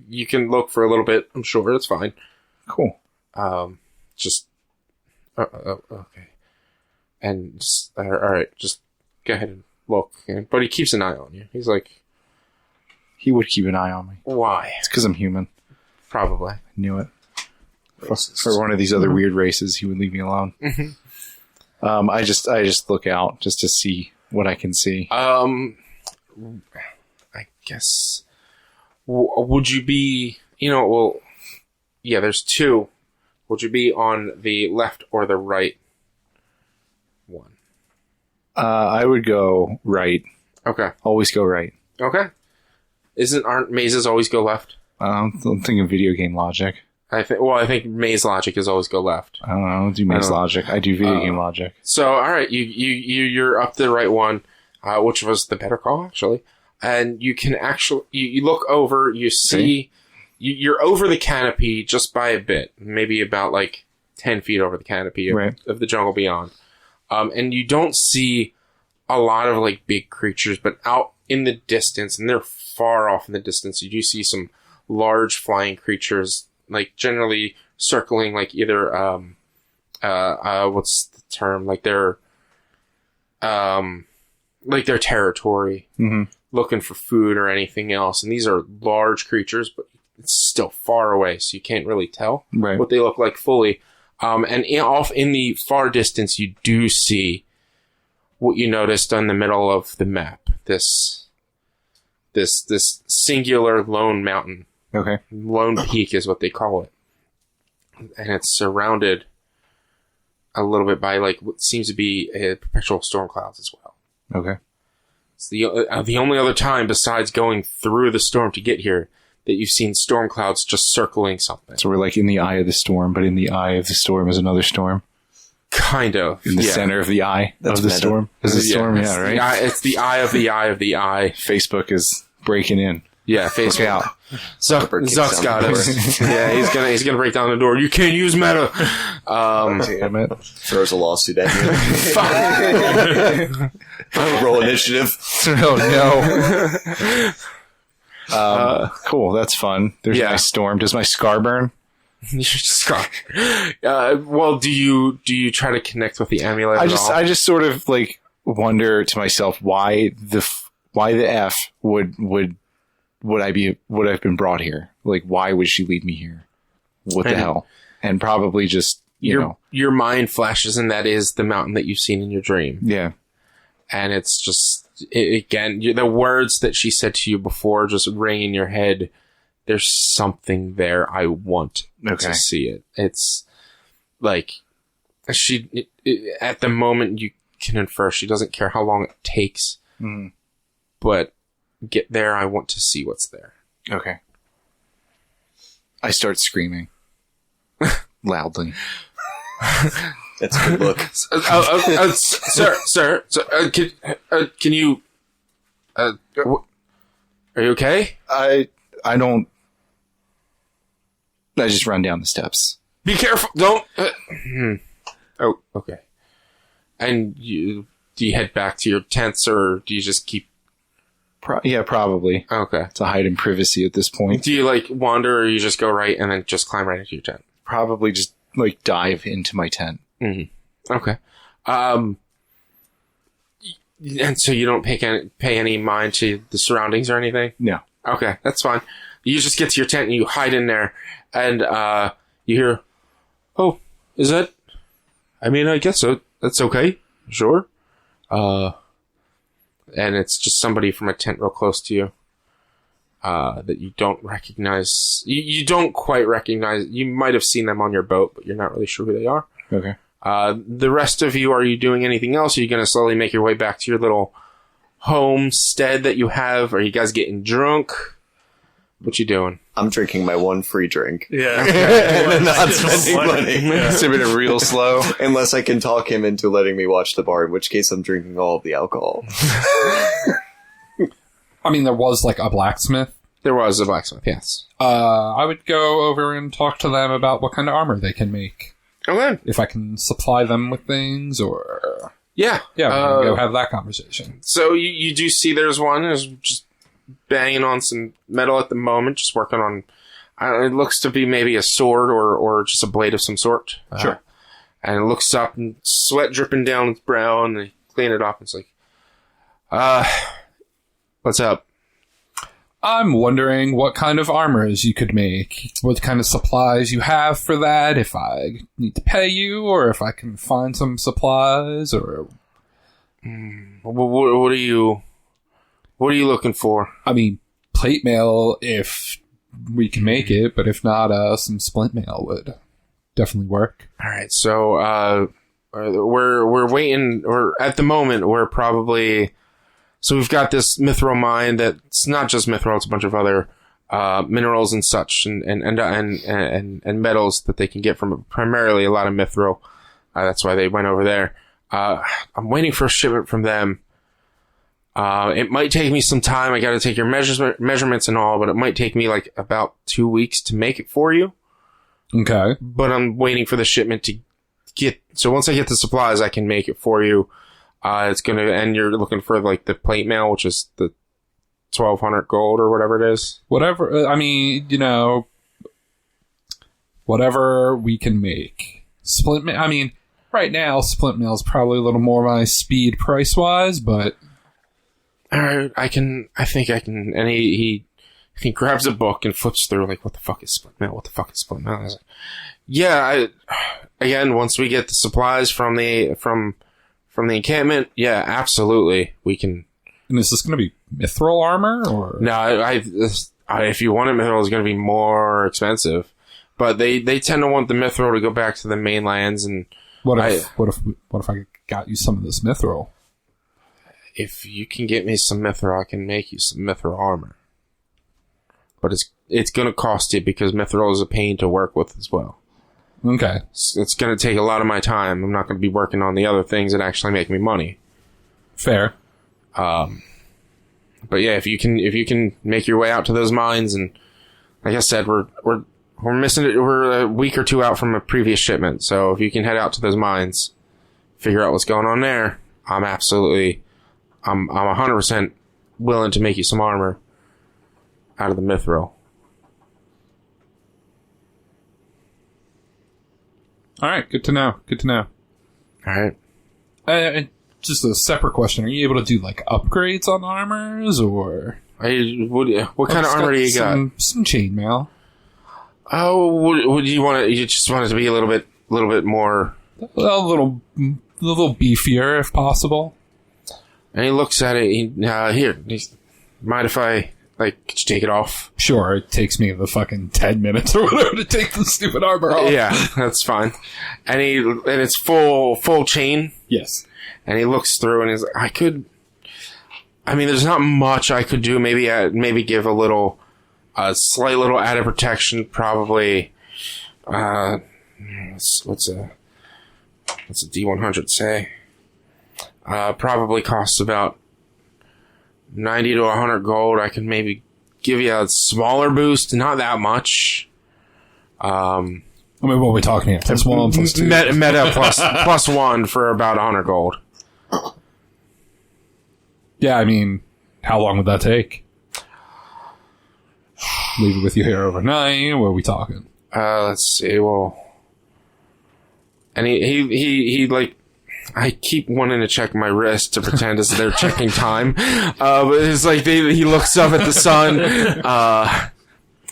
you can look for a little bit. I'm sure it's fine. Cool. Just okay. And just, all right, just go ahead and look. But he keeps an eye on you. He's like, He would keep an eye on me. why? It's because I'm human. Probably. I knew it. For one of these other weird races, he would leave me alone. I just look out just to see what I can see. I guess. Would you be? Well, yeah. There's two. Would you be on the left or the right one? I would go right. Okay. Always go right. Okay. Aren't mazes always go left? I'm thinking video game logic. I think maze logic is always go left. I don't do maze logic. I do video game logic. So, all right, you're up the right one, which was the better call actually, and you can actually you look over, you see, you're over the canopy just by a bit, maybe about like 10 feet over the canopy of the jungle beyond, and you don't see a lot of like big creatures, but out in the distance, and they're far off in the distance, you do see some large flying creatures, like generally circling like either what's the term, like their territory, looking for food or anything else. And these are large creatures, but it's still far away, so you can't really tell what they look like fully. And off in the far distance, you do see what you noticed on the middle of the map. This singular lone mountain. Okay. Lone Peak is what they call it. And it's surrounded a little bit by like what seems to be perpetual storm clouds as well. Okay. It's the only other time besides going through the storm to get here that you've seen storm clouds just circling something. So we're like in the eye of the storm, but in the eye of the storm is another storm. Kind of. In the center of the eye of the storm. Is the storm? Yeah, right? It's the eye of the eye of the eye. Facebook is breaking in. Yeah, Facebook. Look out. Zuck's got us. Yeah, he's gonna break down the door. You can't use meta. Damn it. Throws a lawsuit at you. Roll initiative. Oh no. Cool. That's fun. There's a nice storm. Does my scar burn? Scar. Well, do you try to connect with the amulet? I just sort of like wonder to myself why the F would I've been brought here? Like, why would she lead me here? What the hell? And probably just, your mind flashes, and that is the mountain that you've seen in your dream. Yeah. And it's just, again, the words that she said to you before just ring in your head. There's something there. I want to see it. It's like, at the moment you can infer she doesn't care how long it takes, but get there, I want to see what's there. Okay. I start screaming loudly. That's a good look. Sir, can you? Are you okay? I don't. I just run down the steps. Be careful! Don't. Oh, okay. And do you head back to your tents, or do you just keep? Yeah, probably. Okay. To hide in privacy at this point. Do you wander, or you just go right and then just climb right into your tent? Probably just dive into my tent. Mm-hmm. Okay. And so you don't pay any mind to the surroundings or anything? No. Okay, that's fine. You just get to your tent and you hide in there, and you hear, "Oh, is that? I mean, I guess so. That's okay. Sure." And it's just somebody from a tent real close to you that you don't recognize. You don't quite recognize. You might have seen them on your boat, but you're not really sure who they are. Okay. The rest of you, are you doing anything else? Are you going to slowly make your way back to your little homestead that you have? Are you guys getting drunk? What you doing? I'm drinking my one free drink. Yeah. And then not spending money. It's a bit of real slow. Unless I can talk him into letting me watch the bar, in which case I'm drinking all of the alcohol. I mean, there was a blacksmith. There was a blacksmith, yes. I would go over and talk to them about what kind of armor they can make. Okay. If I can supply them with things, or... Yeah. Yeah, we can go have that conversation. So you do see there's one who's just banging on some metal at the moment, just working on... it looks to be maybe a sword or just a blade of some sort. Sure. And it looks up and sweat dripping down his brow, and they clean it off, and it's like, what's up? I'm wondering what kind of armors you could make, what kind of supplies you have for that, if I need to pay you, or if I can find some supplies, or... What are you looking for? I mean, plate mail, if we can make it, but if not, some splint mail would definitely work. All right, so we're waiting, or at the moment, we're probably... So we've got this mithril mine that's not just mithril; it's a bunch of other minerals and such, and metals that they can get from primarily a lot of mithril. That's why they went over there. I'm waiting for a shipment from them. It might take me some time. I got to take your measurements and all, but it might take me about 2 weeks to make it for you. Okay. But I'm waiting for the shipment to get. So once I get the supplies, I can make it for you. It's gonna, and you're looking for the plate mail, which is the 1,200 gold or whatever it is. Whatever. I mean, whatever we can make. Splint mail. I mean, right now, splint mail is probably a little more my speed price wise, but. All right, I think I can. And he grabs a book and flips through what the fuck is splint mail? What the fuck is splint mail? I was like, yeah. Again, once we get the supplies from the encampment, yeah, absolutely, we can. And is this going to be mithril armor, or no? If you want it, mithril is going to be more expensive, but they tend to want the mithril to go back to the mainlands. And what if I got you some of this mithril? If you can get me some mithril, I can make you some mithril armor. But it's going to cost you, because mithril is a pain to work with as well. Okay. It's going to take a lot of my time. I'm not going to be working on the other things that actually make me money. Fair. But yeah, if you can make your way out to those mines, and like I said, we're missing it. We're a week or two out from a previous shipment. So if you can head out to those mines, figure out what's going on there, I'm 100% willing to make you some armor out of the mithril. All right, good to know. All right. And just a separate question: are you able to do upgrades on armors, or what kind of armor do you got? Some chainmail. Oh, what do you want? You just want it to be a little bit more, a little beefier, if possible. And he looks at it. Here, mind if I could you take it off? Sure, it takes me the fucking 10 minutes or whatever to take the stupid armor off. Yeah, that's fine. And it's full chain. Yes. And he looks through and he's like, I mean, there's not much I could do. Maybe give a slight little added protection. Probably. What's a D100 say? Probably costs about 90 to 100 gold. I can maybe give you a smaller boost, not that much. I mean, what are we talking here? Plus 1, plus 2? Meta plus 1 for about 100 gold. Yeah, I mean, how long would that take? Leave it with you here overnight? What are we talking? Let's see. Well, and he like, I keep wanting to check my wrist to pretend as they're checking time, but it's like he looks up at the sun,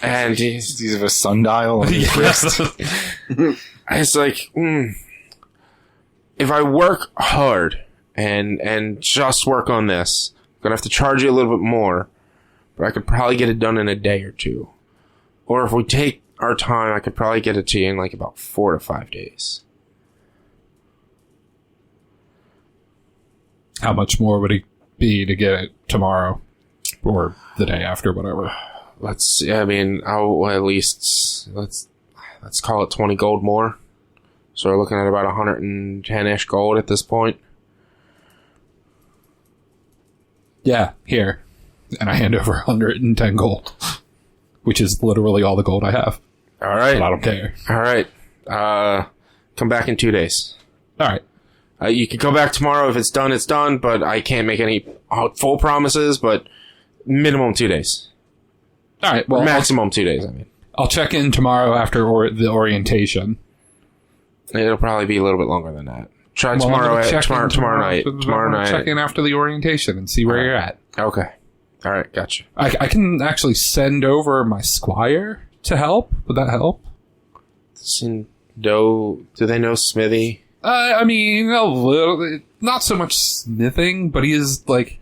and He's of a sundial on his wrist. it's like, if I work hard and just work on this, I'm gonna have to charge you a little bit more, but I could probably get it done in a day or two. Or if we take our time, I could probably get it to you in like about 4 to 5 days. How much more would it be to get it tomorrow? Or the day after, whatever. Let's see. I mean, at least let's call it 20 gold more. So we're looking at about 110-ish gold at this point. Yeah, here. And I hand over 110 gold. Which is literally all the gold I have. All right. But I don't care. All right. Come back in 2 days. All right. You can come back tomorrow. If it's done, but I can't make any full promises, but minimum 2 days. All right. Well, maximum 2 days, I mean. I'll check in tomorrow after the orientation. It'll probably be a little bit longer than that. Try tomorrow night. Tomorrow night. Check in after the orientation and see where you're at. Okay. All right. Gotcha. I can actually send over my squire to help. Would that help? Do they know Smithy? I mean, a little. Not so much smithing, but he's the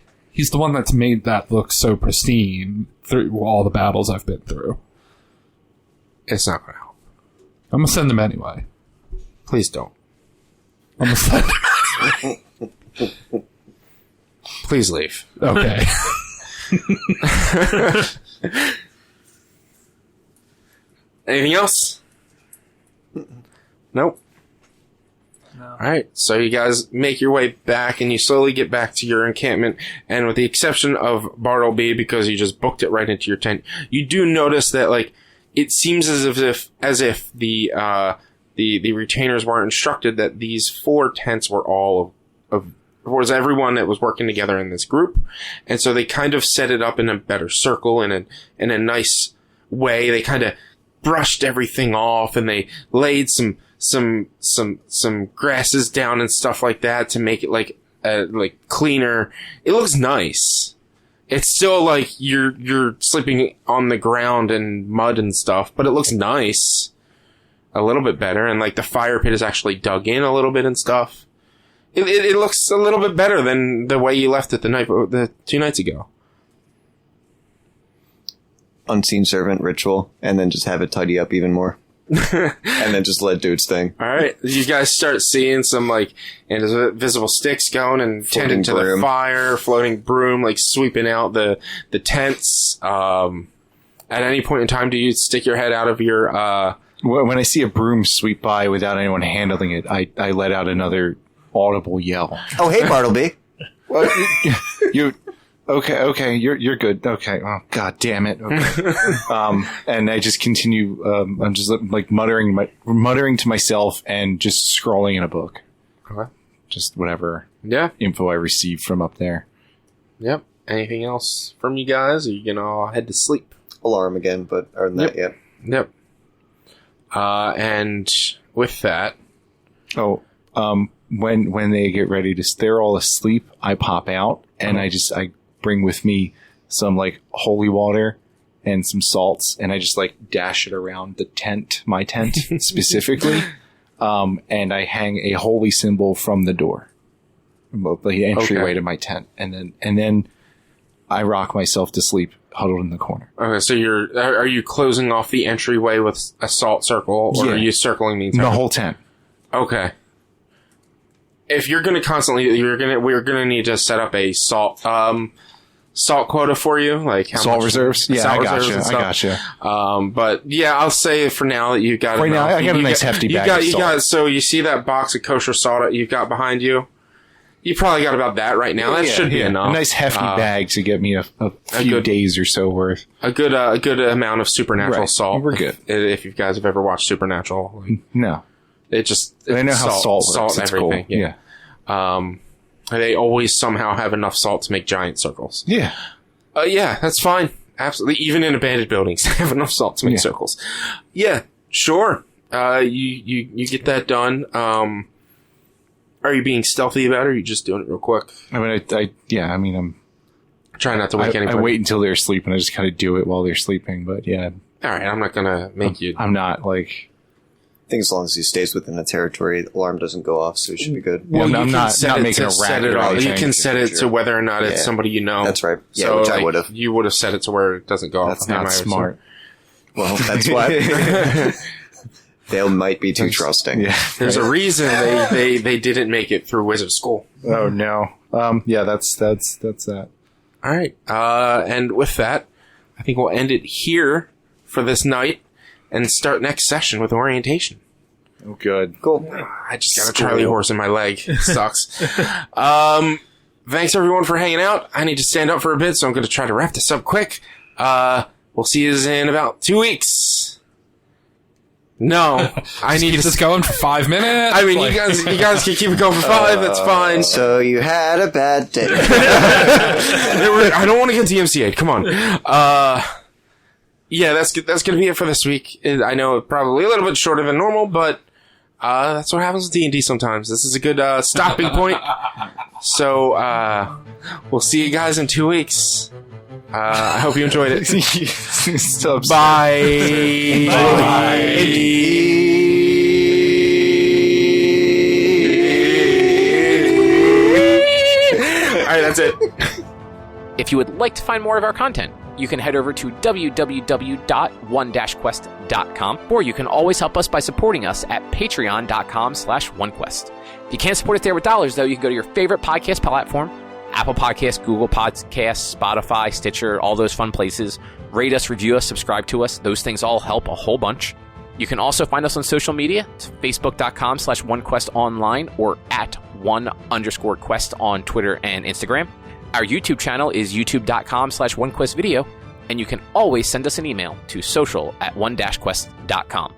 one that's made that look so pristine through all the battles I've been through. It's not going to help. I'm going to send him anyway. Please don't. I'm going to send him. Please leave. Okay. Anything else? Nope. No. All right, so you guys make your way back, and you slowly get back to your encampment. And with the exception of Bartleby, because you just booked it right into your tent, you do notice that like it seems as if the retainers weren't instructed that these 4 tents were all was everyone that was working together in this group, and so they kind of set it up in a better circle in a nice way. They kind of brushed everything off, and they laid some grasses down and stuff like that to make it like cleaner. It looks nice. It's still like you're sleeping on the ground and mud and stuff, but it looks nice. A little bit better, and like the fire pit is actually dug in a little bit and stuff. It looks a little bit better than the way you left it the 2 nights ago. Unseen servant ritual, and then just have it tidy up even more. And then just let do its thing. All right, you guys start seeing some like invisible sticks going and tending to the fire, floating broom, like sweeping out the tents. At any point in time, do you stick your head out of your? When I see a broom sweep by without anyone handling it, I let out another audible yell. Oh, hey, Bartleby. Well, you okay? You're good. Okay. Oh, God damn it. Okay. And I just continue. I'm just like muttering to myself and just scrolling in a book. Okay. Just whatever. Yeah. Info I received from up there. Yep. Anything else from you guys? Or you gonna all head to sleep? Alarm again, but other than that, yeah. Yep. And with that, when they get ready they're all asleep, I pop out and I bring with me some like holy water and some salts, and I just like dash it around my tent specifically, and I hang a holy symbol from the door, the entryway to my tent, and then I rock myself to sleep huddled in the corner. Okay, so are you closing off the entryway with a salt circle, or are you circling the entire? The whole tent. Okay. If you're going to we're going to need to set up a salt. salt quota for you, like how Salt much reserves? Yeah, salt I reserves and gotcha. stuff. But yeah, I'll say for now that you got Right now, enough. I got a nice hefty bag of salt. So you see that box of kosher salt that you've got behind you? You probably got about that right now. That should be enough. A nice hefty bag to get me a few days or so worth. A good amount of supernatural Right. salt. We're good. If you guys have ever watched Supernatural, No. it just I know how salt works. and It's everything. cool. Yeah. They always somehow have enough salt to make giant circles. Yeah. Yeah, that's fine. Absolutely. Even in abandoned buildings, they have enough salt to make circles. Yeah, sure. You get that done. Are you being stealthy about it, or are you just doing it real quick? I mean, I'm trying not to wake anybody. I wait until they're sleeping. I just kind of do it while they're sleeping. But yeah. All right, I'm not going to make you. I'm not like. I think as long as he stays within the territory, the alarm doesn't go off, so he should be good. Well, you I'm can not set it making to a set racket it or all. You anything. can set it to whether or not it's somebody you know. That's right. Yeah, So, which I would have. You would have set it to where it doesn't go off. That's not smart. Well, that's why. They might be too trusting. Yeah. There's a reason they didn't make it through wizard school. Oh no. Yeah. That's that. All right. And with that, I think we'll end it here for this night and start next session with orientation. Oh, good. Cool. I just got a Charlie horse in my leg. It sucks. Thanks everyone for hanging out. I need to stand up for a bit, so I'm going to try to wrap this up quick. We'll see you in about 2 weeks. No, I need Keep this going for 5 minutes. I mean, you guys can keep it going for 5. That's fine. So you had a bad day. I don't want to get DMCA'd. Come on. Yeah, that's gonna be it for this week. I know probably a little bit shorter than normal, but that's what happens with D&D sometimes. This is a good stopping point. So we'll see you guys in 2 weeks. I hope you enjoyed it. Still upset. Bye. All right, that's it. If you would like to find more of our content, you can head over to www.one-quest.com, or you can always help us by supporting us at patreon.com/onequest. If you can't support us there with dollars, though, you can go to your favorite podcast platform, Apple Podcasts, Google Podcasts, Spotify, Stitcher, all those fun places. Rate us, review us, subscribe to us. Those things all help a whole bunch. You can also find us on social media. It's facebook.com/onequestonline or at @1_quest on Twitter and Instagram. Our YouTube channel is youtube.com/onequestvideo, and you can always send us an email to social@one-quest.com.